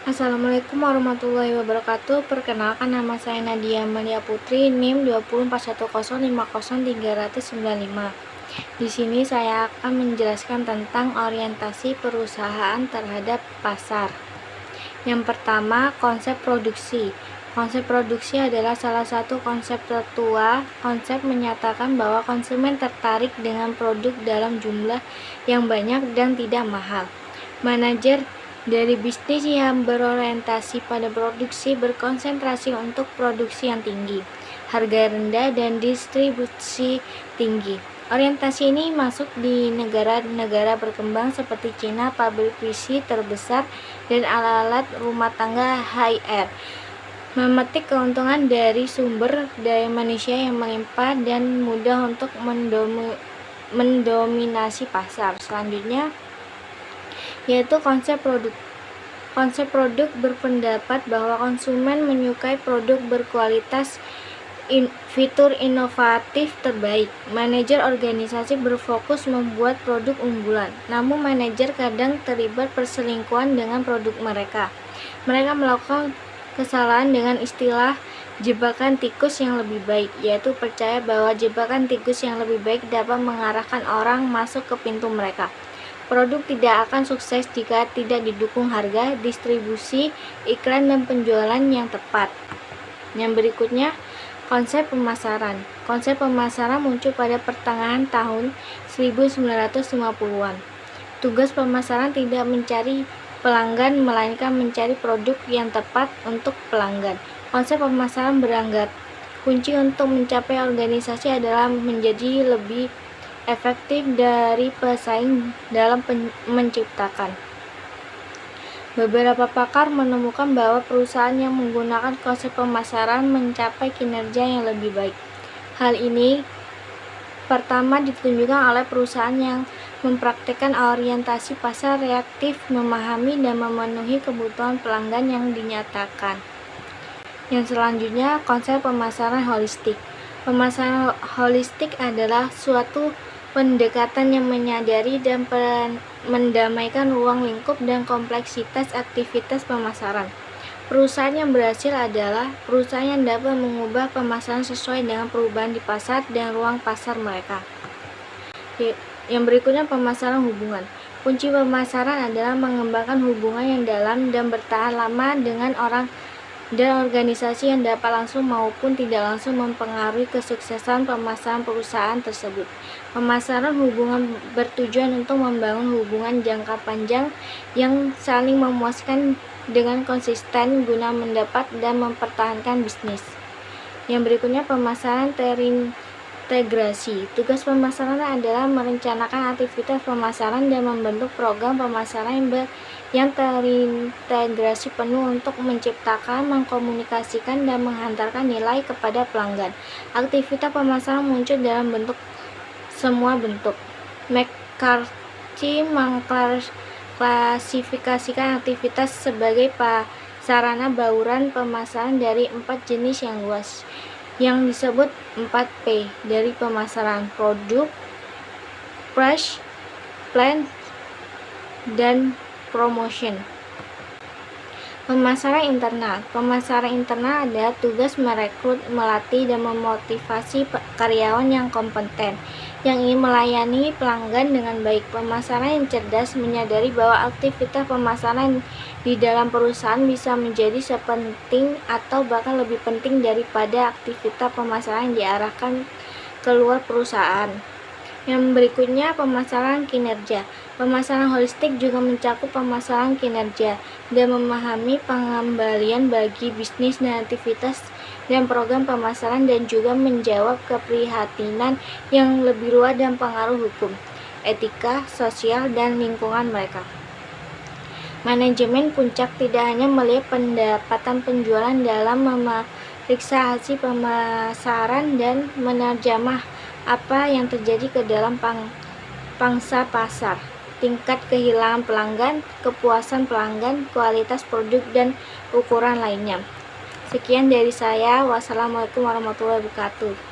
Assalamualaikum warahmatullahi wabarakatuh. Perkenalkan, nama saya Nadia Amalia Putri, NIM 20410503095. Di sini saya akan menjelaskan tentang orientasi perusahaan terhadap pasar. Yang pertama, konsep produksi. Konsep produksi adalah salah satu konsep tertua. Konsep menyatakan bahwa konsumen tertarik dengan produk dalam jumlah yang banyak dan tidak mahal. Manajer dari bisnis yang berorientasi pada produksi berkonsentrasi untuk produksi yang tinggi, harga rendah, dan distribusi tinggi. Orientasi ini masuk di negara-negara berkembang seperti Cina, pabrik PC terbesar, dan alat-alat rumah tangga high-end. Memetik keuntungan dari sumber daya manusia yang melimpah dan mudah untuk mendominasi pasar. Selanjutnya yaitu konsep produk. Konsep produk berpendapat bahwa konsumen menyukai produk berkualitas, fitur inovatif terbaik. Manajer organisasi berfokus membuat produk unggulan, namun manajer kadang terlibat perselingkuhan dengan produk mereka. Mereka melakukan kesalahan dengan istilah jebakan tikus yang lebih baik, yaitu percaya bahwa jebakan tikus yang lebih baik dapat mengarahkan orang masuk ke pintu mereka. Produk tidak akan sukses jika tidak didukung harga, distribusi, iklan, dan penjualan yang tepat. Yang berikutnya, konsep pemasaran. Konsep pemasaran muncul pada pertengahan tahun 1950-an. Tugas pemasaran tidak mencari pelanggan, melainkan mencari produk yang tepat untuk pelanggan. Konsep pemasaran beranggapan kunci untuk mencapai organisasi adalah menjadi lebih efektif dari pesaing dalam menciptakan. Beberapa pakar menemukan bahwa perusahaan yang menggunakan konsep pemasaran mencapai kinerja yang lebih baik. Hal ini pertama ditunjukkan oleh perusahaan yang mempraktikkan orientasi pasar reaktif, memahami dan memenuhi kebutuhan pelanggan yang dinyatakan. Yang selanjutnya, konsep pemasaran holistik. Pemasaran holistik adalah suatu pendekatan yang menyadari dan mendamaikan ruang lingkup dan kompleksitas aktivitas pemasaran. Perusahaan yang berhasil adalah perusahaan yang dapat mengubah pemasaran sesuai dengan perubahan di pasar dan ruang pasar mereka. Yang berikutnya, pemasaran hubungan. Kunci pemasaran adalah mengembangkan hubungan yang dalam dan bertahan lama dengan orang dan organisasi yang dapat langsung maupun tidak langsung mempengaruhi kesuksesan pemasaran perusahaan tersebut. Pemasaran hubungan bertujuan untuk membangun hubungan jangka panjang yang saling memuaskan dengan konsisten guna mendapat dan mempertahankan bisnis. Yang berikutnya, pemasaran terintegrasi. Tugas pemasaran adalah merencanakan aktivitas pemasaran dan membentuk program pemasaran yang terintegrasi penuh untuk menciptakan, mengkomunikasikan, dan menghantarkan nilai kepada pelanggan. Aktivitas pemasaran muncul dalam semua bentuk. McCarthy mengklasifikasikan aktivitas sebagai sarana bauran pemasaran dari 4 jenis yang luas, yang disebut 4P dari pemasaran: produk, price, plan, dan promotion. Pemasaran internal. Pemasaran internal adalah tugas merekrut, melatih, dan memotivasi karyawan yang kompeten, yang ingin melayani pelanggan dengan baik. Pemasaran yang cerdas menyadari bahwa aktivitas pemasaran di dalam perusahaan bisa menjadi sepenting atau bahkan lebih penting daripada aktivitas pemasaran yang diarahkan keluar perusahaan. Yang berikutnya, pemasaran kinerja. Pemasaran holistik juga mencakup pemasaran kinerja dan memahami pengembalian bagi bisnis dan aktivitas dan program pemasaran, dan juga menjawab keprihatinan yang lebih luas dan pengaruh hukum, etika, sosial, dan lingkungan mereka. Manajemen puncak tidak hanya melihat pendapatan penjualan dalam memeriksa hasil pemasaran dan menerjemah apa yang terjadi ke dalam pangsa pasar, tingkat kehilangan pelanggan, kepuasan pelanggan, kualitas produk, dan ukuran lainnya. Sekian dari saya. Wassalamualaikum warahmatullahi wabarakatuh.